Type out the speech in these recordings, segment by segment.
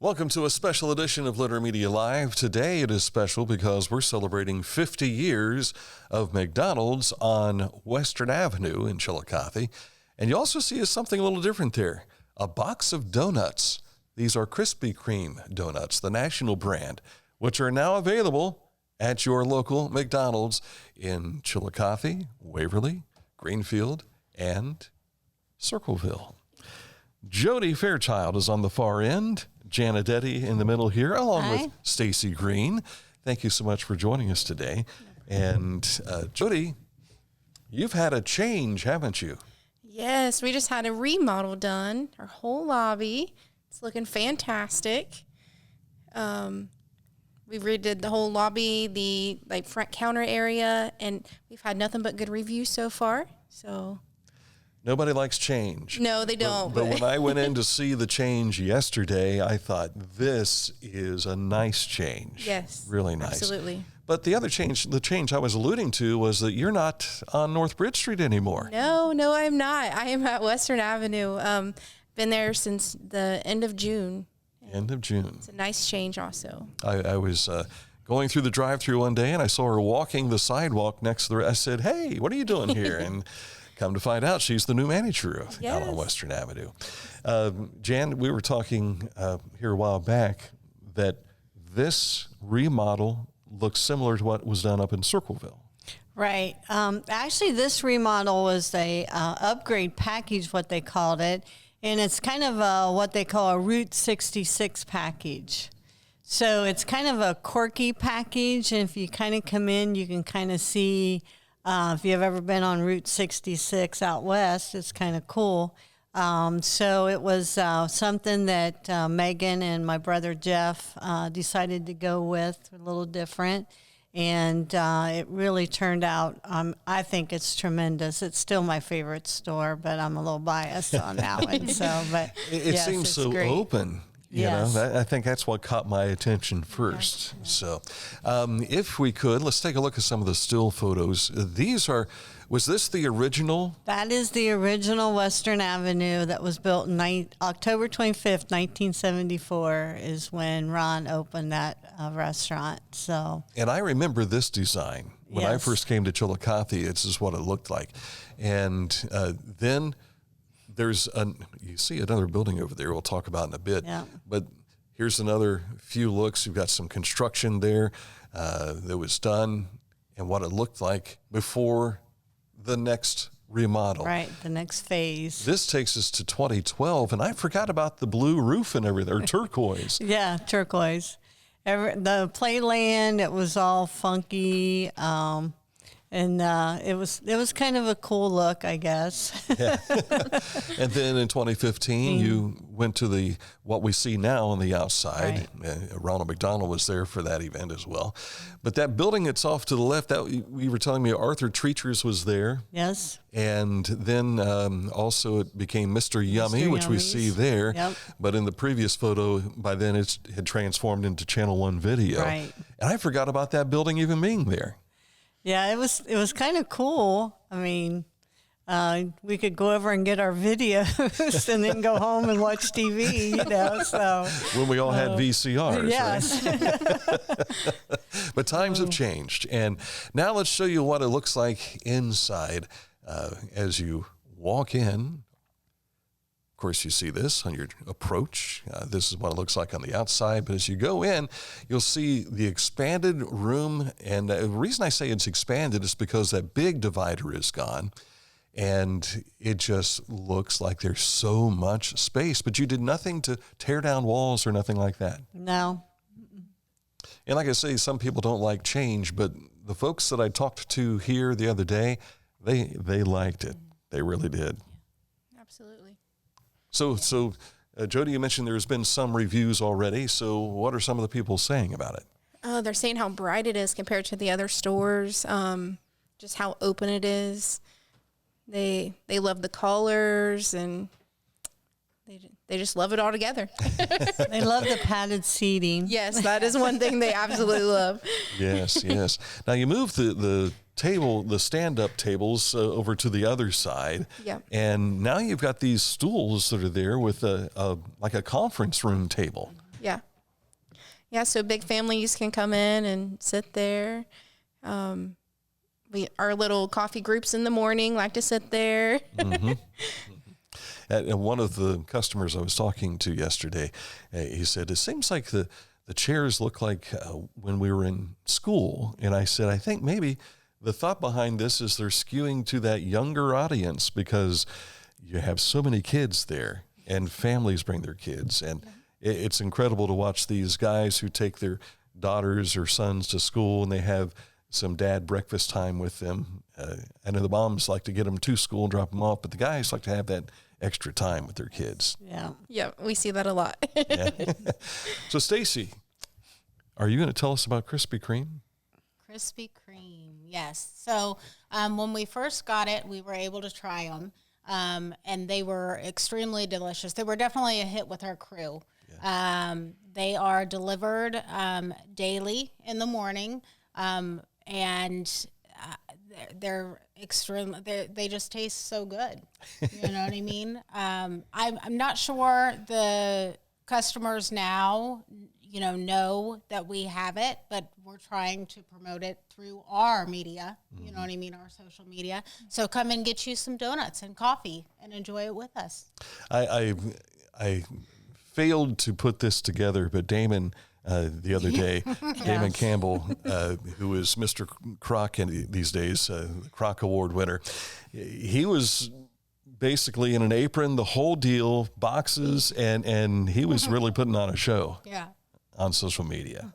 Welcome to a special edition of Litter Media Live. Today it is special because we're celebrating 50 years of McDonald's on Western Avenue in Chillicothe. And you also see something a little different there, a box of donuts. These are Krispy Kreme donuts, the national brand, which are now available at your local McDonald's in Chillicothe, Waverly, Greenfield, and Circleville. Jodi Fairchild is on the far end. Jana, Detty in the middle here, along with Stacey, Greene. Thank you so much for joining us today. And Jodi, you've had a change, haven't you? Yes, we just had a remodel done. Our whole lobby. It's looking fantastic. We redid the whole lobby, the front counter area, and we've had nothing but good reviews so far. So nobody likes change. No, they don't. But when I went in to see the change yesterday, I thought this is a nice change. Yes. Really nice. Absolutely. But the other change, the change I was alluding to was that you're not on North Bridge Street anymore. No, I'm not. I am at Western Avenue. Been there since the end of June. End of June. It's a nice change also. I was going through the drive-thru one day and I saw her walking the sidewalk next to the, I said, hey, what are you doing here? And come to find out, she's the new manager out on Western Avenue. Jan, we were talking here a while back that this remodel looks similar to what was done up in Circleville. Right. Actually, this remodel was a upgrade package, what they called it, and it's kind of what they call a Route 66 package. So it's kind of a quirky package, and if you kind of come in, you can kind of see. If you've ever been on Route 66 out west, it's kind of cool. So it was something that Megan and my brother Jeff decided to go with, a little different. And it really turned out, I think it's tremendous. It's still my favorite store, but I'm a little biased on that one. So, but it seems so great. Open. You know, I think that's what caught my attention first. Yeah. So if we could, let's take a look at some of the still photos. Was this the original? That is the original Western Avenue that was built in October 25th, 1974 is when Ron opened that restaurant. So, and I remember this design. When I first came to Chillicothe, this is what it looked like. And then you see another building over there we'll talk about in a bit. Yeah. But here's another few looks. You've got some construction there that was done and what it looked like before the next remodel. Right, the next phase. This takes us to 2012, and I forgot about the blue roof and everything, or turquoise. Yeah, turquoise. The playland, it was all funky. And it was kind of a cool look, I guess. Yeah. And then in 2015, you went to what we see now on the outside. Right. Ronald McDonald was there for that event as well. But that building that's off to the left, that we were telling me Arthur Treacher's was there. Yes. And then also it became Mr. Yummy, which we see there. Yep. But in the previous photo, by then it had transformed into Channel 1 Video. Right. And I forgot about that building even being there. Yeah, it was kind of cool. I mean, we could go over and get our videos and then go home and watch TV, you know. So when we all had VCRs, yes. Right? But times have changed, and now let's show you what it looks like inside as you walk in. Of course, you see this on your approach. This is what it looks like on the outside. But as you go in, you'll see the expanded room. And the reason I say it's expanded is because that big divider is gone. And it just looks like there's so much space. But you did nothing to tear down walls or nothing like that. No. And like I say, some people don't like change. But the folks that I talked to here the other day, they liked it. They really did. Absolutely. So, Jodi, you mentioned there's been some reviews already. So what are some of the people saying about it? They're saying how bright it is compared to the other stores, just how open it is. They love the colors, and they just love it all together. They love the padded seating. Yes, that is one thing they absolutely love. Yes. Now you move the table, the stand-up tables over to the other side. Yep. And now you've got these stools that are there with like a conference room table. Yeah. Yeah, so big families can come in and sit there. Our little coffee groups in the morning like to sit there. Mm-hmm. And one of the customers I was talking to yesterday, he said, it seems like the chairs look like when we were in school. And I said, I think maybe the thought behind this is they're skewing to that younger audience because you have so many kids there and families bring their kids. And it's incredible to watch these guys who take their daughters or sons to school and they have some dad breakfast time with them. I know the moms like to get them to school and drop them off, but the guys like to have that extra time with their kids. Yeah. Yeah, we see that a lot. Yeah. So, Stacey, are you going to tell us about Krispy Kreme? Krispy Kreme, yes. So when we first got it, we were able to try them, and they were extremely delicious. They were definitely a hit with our crew. Yeah. They are delivered daily in the morning, and they're extreme. They just taste so good. You know what I mean? I'm not sure the customers now, know that we have it, but we're trying to promote it through our media. You know what I mean? Our social media. So come and get you some donuts and coffee and enjoy it with us. I failed to put this together, but Damon, the other day, Damon Campbell, who is Mr. Croc these days, the Croc Award winner, he was basically in an apron, the whole deal, boxes, and he was really putting on a show on social media.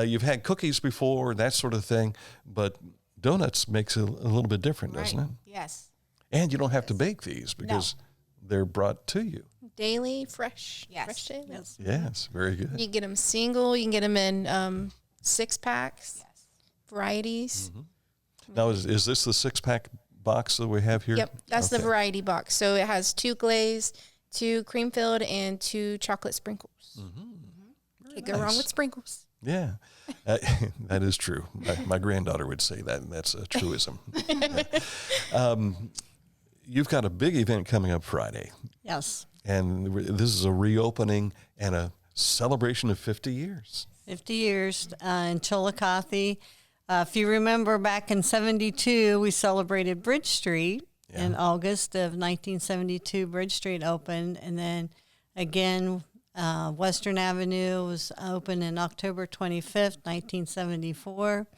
You've had cookies before, that sort of thing, but donuts makes it a little bit different, doesn't it? Yes. And you don't have to bake these because they're brought to you. Daily, fresh. Yes. Fresh daily. Yes, very good. You can get them single. You can get them in 6-packs, varieties. Mm-hmm. Now, is this the 6-pack box that we have here? Yep, that's the variety box. So it has 2 glazed, 2 cream filled, and 2 chocolate sprinkles. Can't go wrong with sprinkles. Yeah, that is true. My granddaughter would say that, and that's a truism. You've got a big event coming up Friday. Yes. And this is a reopening and a celebration of 50 years. 50 years in Chillicothe. If you remember back in 72, we celebrated Bridge Street in August of 1972. Bridge Street opened. And then again, Western Avenue was opened in October 25th, 1974,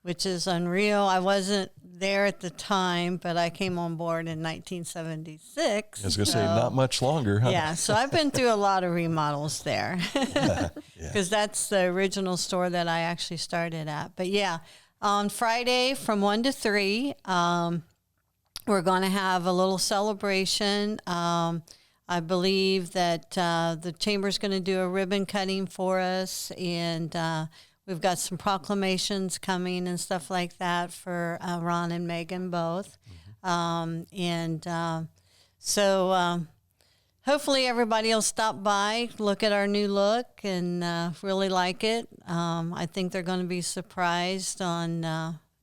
which is unreal. I wasn't there at the time, but I came on board in 1976. I was going to say, not much longer, huh? Yeah, so I've been through a lot of remodels there because that's the original store that I actually started at. But yeah, on Friday from 1 to 3, we're going to have a little celebration. I believe that the Chamber's going to do a ribbon cutting for us, and we've got some proclamations coming and stuff like that for Ron and Megan both. So hopefully everybody will stop by, look at our new look, and really like it. I think they're going to be surprised on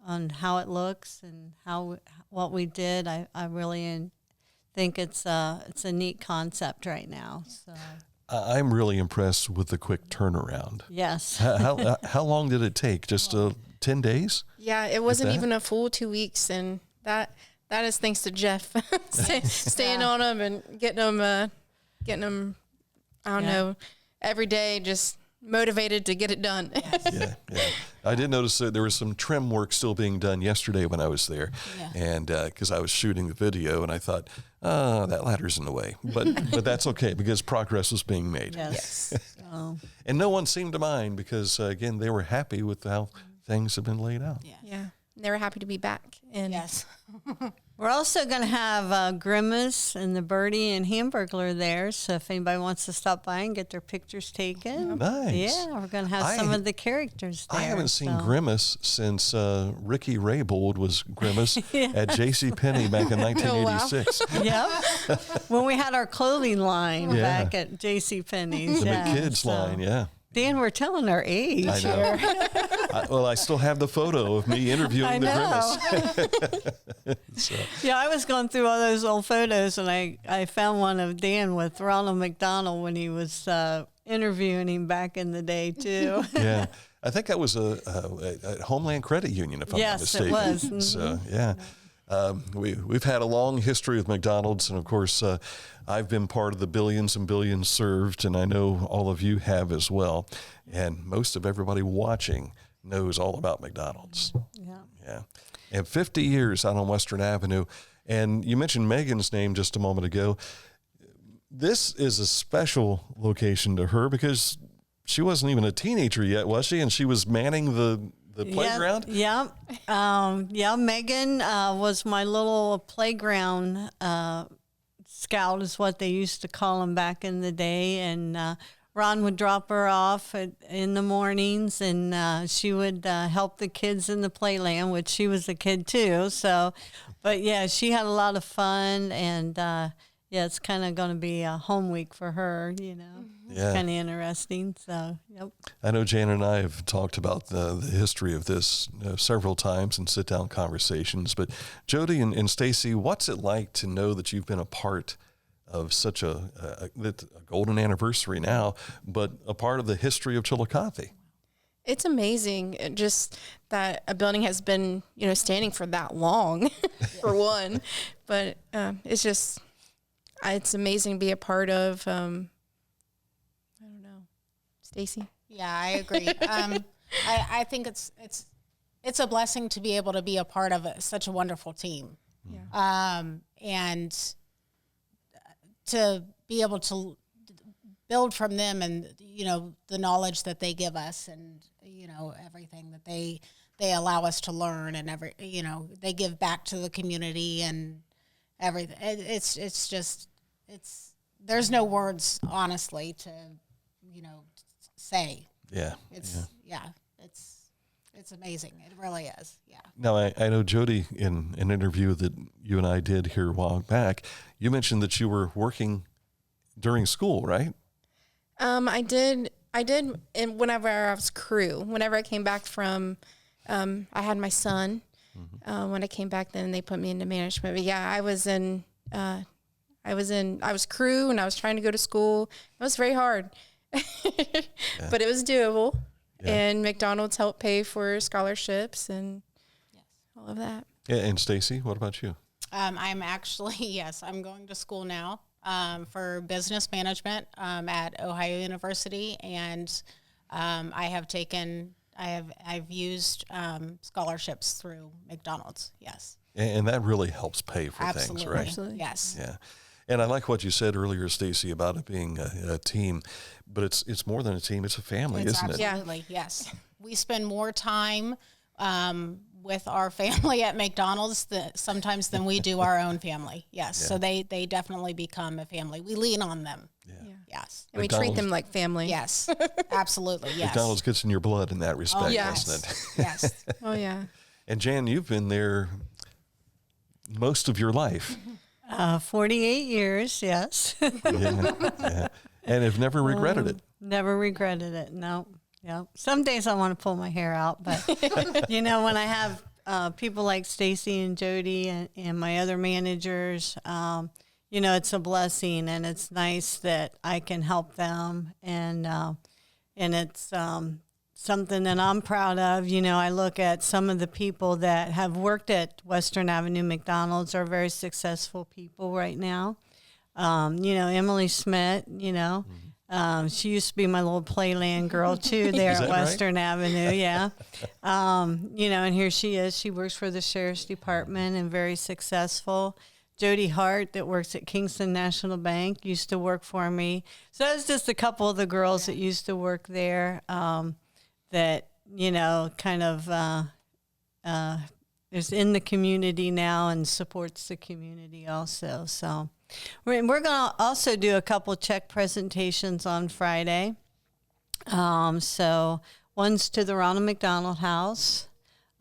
how it looks and what we did. I really think it's a neat concept right now. So. I'm really impressed with the quick turnaround. Yes. How long did it take? Just 10 days? Yeah, it wasn't even a full 2 weeks, and that is thanks to Jeff staying on them and getting them. I don't know, every day, just motivated to get it done. Yeah. I did notice that there was some trim work still being done yesterday when I was there, and because I was shooting the video, and I thought, that ladder's in the way, but that's okay because progress was being made. Yes. And no one seemed to mind because again they were happy with how things have been laid out. Yeah. They were happy to be back. And We're also going to have Grimace and the Birdie and Hamburglar there. So if anybody wants to stop by and get their pictures taken. Nice. Yeah, we're going to have some of the characters there. I haven't seen Grimace since Ricky Raybould was Grimace at JCPenney back in 1986. Yep. When we had our clothing line back at JCPenney's. The McKids line, Dan, we're telling our age. I know. I still have the photo of me interviewing the Grimace. Yeah, I was going through all those old photos, and I found one of Dan with Ronald McDonald when he was interviewing him back in the day too. Yeah. I think that was a Homeland Credit Union, if I'm not Yes, it mistaken. was. Mm-hmm. So, yeah. We've had a long history with McDonald's, and of course, I've been part of the billions and billions served, and I know all of you have as well. And most of everybody watching knows all about McDonald's. Yeah. Yeah. And 50 years out on Western Avenue. And you mentioned Megan's name just a moment ago. This is a special location to her because she wasn't even a teenager yet, was she? And she was manning the playground? Yeah. Yeah. Megan was my little playground scout, is what they used to call him back in the day. And Ron would drop her off in the mornings, and she would help the kids in the playland, which she was a kid too. So, but yeah, she had a lot of fun, and yeah, it's kind of going to be a home week for her, you know. Yeah. It's kind of interesting. So, yep. I know Jana and I have talked about the history of this several times in sit-down conversations. But Jodi and Stacey, what's it like to know that you've been a part of such a golden anniversary now, but a part of the history of Chillicothe? It's amazing just that a building has been, standing for that long, for one. But it's amazing to be a part of. I don't know, Stacey. Yeah, I agree. I think it's a blessing to be able to be a part of such a wonderful team. Yeah. And to be able to build from them, and the knowledge that they give us, and everything that they allow us to learn, and they give back to the community and everything. There's no words, honestly, to say. Yeah. It's amazing. It really is. Yeah. Now, I know, Jodi, in an interview that you and I did here a while back, you mentioned that you were working during school, right? I did. And whenever I was crew, whenever I came back from, I had my son. Mm-hmm. When I came back, then they put me into management. But yeah, I was crew, and I was trying to go to school. It was very hard, but it was doable. Yeah. And McDonald's helped pay for scholarships and all of that. Yeah. And Stacey, what about you? I'm actually, I'm going to school now for business management at Ohio University, and I've used scholarships through McDonald's. Yes. And that really helps pay for Absolutely. things, right? Absolutely. Yes. Yeah. And I like what you said earlier, Stacey, about it being a team, but it's more than a team. It's a family, isn't it? Absolutely. Yes. We spend more time with our family at McDonald's sometimes than we do our own family. Yes. Yeah. So they definitely become a family. We lean on them. Yeah. Yes. And we treat them like family. Yes. Absolutely. Yes. McDonald's gets in your blood in that respect, doesn't it? Yes. Oh, yeah. And Jan, you've been there most of your life. 48 years, yes. Yeah. And have never regretted it. Never regretted it, no. Yeah. Some days I want to pull my hair out, but, when I have people like Stacey and Jodi and my other managers, it's a blessing, and it's nice that I can help them, and it's something that I'm proud of. I look at some of the people that have worked at Western Avenue McDonald's are very successful people right now. Emily Smith, she used to be my little playland girl too there at Western Avenue. Yeah. And here she is. She works for the Sheriff's Department and very successful. Jodi Hart, that works at Kingston National Bank, used to work for me. So that's just a couple of the girls that used to work there. That kind of is in the community now and supports the community also. So we're going to also do a couple check presentations on Friday. So one's to the Ronald McDonald House.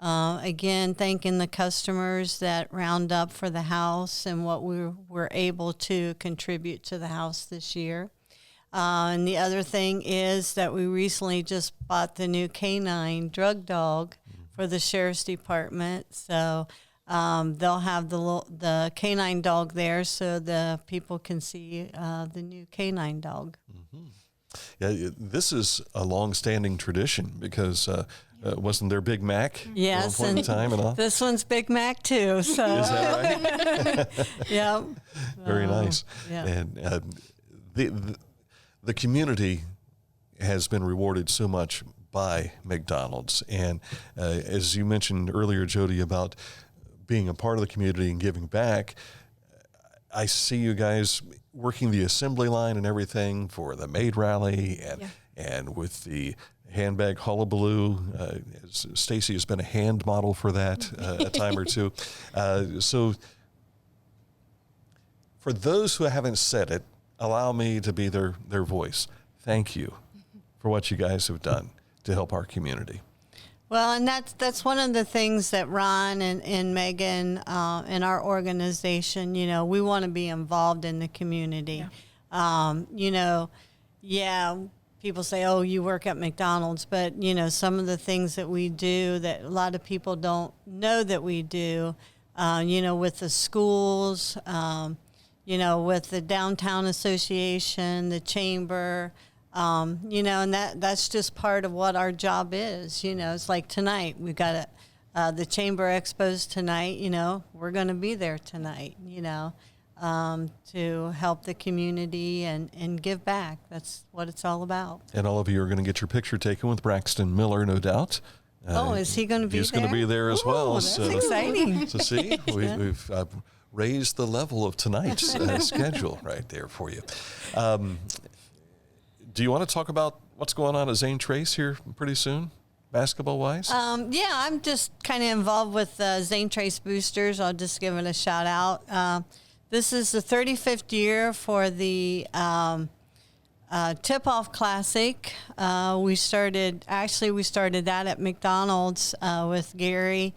Again, thanking the customers that round up for the house and what we were able to contribute to the house this year. And the other thing is that we recently just bought the new canine drug dog for the Sheriff's Department. So they'll have the canine dog there so the people can see the new canine dog. Mm-hmm. Yeah, this is a long-standing tradition because wasn't there Big Mac Yes, at one point in and time and all? this one's Big Mac too. So Is that right? yeah, Very nice. yeah. And the community has been rewarded so much by McDonald's. And as you mentioned earlier, Jodi, about being a part of the community and giving back, I see you guys working the assembly line and everything for the maid rally and with the handbag hullabaloo. Stacey has been a hand model for that a time or two. So for those who haven't said it, allow me to be their voice. Thank you for what you guys have done to help our community. Well, and that's one of the things that Ron and Megan and our organization, you know, we want to be involved in the community. You know, people say, oh, you work at McDonald's, but, you know, some of the things that we do that a lot of people don't know that we do, you know, with the schools, you know, with the Downtown Association, the Chamber, you know, and that's just part of what our job is. You know, it's like tonight we got the Chamber Expos tonight. You know, we're going to be there tonight. You know, to help the community and give back. That's what it's all about. And all of you are going to get your picture taken with Braxton Miller, no doubt. Is he going to be there? He's going to be there as well. That's exciting. So see, we've raised the level of tonight's schedule right there for you. Do you want to talk about what's going on at Zane Trace here pretty soon, basketball-wise? Yeah, I'm just kind of involved with Zane Trace Boosters. I'll just give it a shout out. This is the 35th year for the Tip-Off Classic. We started that at McDonald's with Gary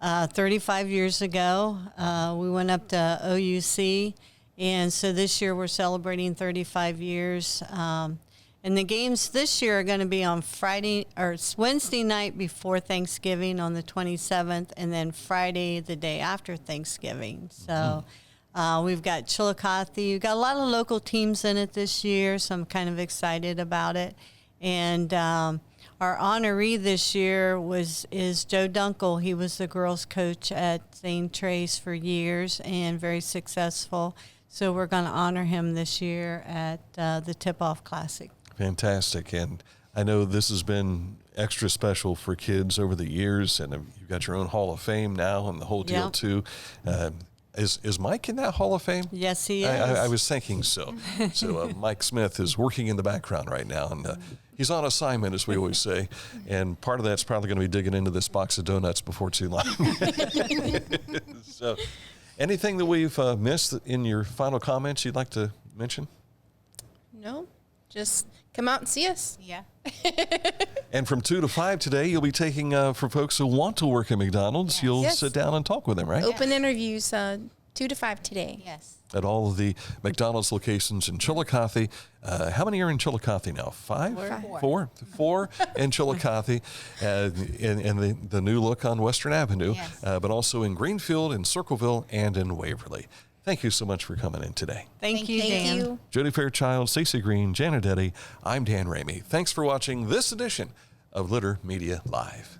35 years ago. We went up to OUC, and so this year we're celebrating 35 years. And the games this year are going to be on Wednesday night before Thanksgiving on the 27th, and then Friday the day after Thanksgiving. So we've got Chillicothe. We've got a lot of local teams in it this year, so I'm kind of excited about it. And our honoree this year is Joe Dunkel. He was the girls' coach at St. Trace for years and very successful. So we're going to honor him this year at the Tip-Off Classic. Fantastic. And I know this has been extra special for kids over the years, and you've got your own Hall of Fame now and the whole deal, too. Is Mike in that Hall of Fame? Yes, he is. I was thinking so. So Mike Smith is working in the background right now, and he's on assignment, as we always say. And part of that's probably going to be digging into this box of donuts before too long. So anything that we've missed in your final comments you'd like to mention? No, just come out and see us. Yeah. And from 2 to 5 today, you'll be taking, for folks who want to work at McDonald's, you'll Yes. sit down and talk with them, right? Open interviews 2 to 5 today. Yes. At all of the McDonald's locations in Chillicothe. How many are in Chillicothe now? 5? Four. 4 in Chillicothe, and the new look on Western Avenue, Yes. but also in Greenfield, in Circleville, and in Waverly. Thank you so much for coming in today. Thank you, Dan. Thank you. Jodi Fairchild, Stacey Greene, Jana Detty, I'm Dan Ramey. Thanks for watching this edition of Litter Media Live.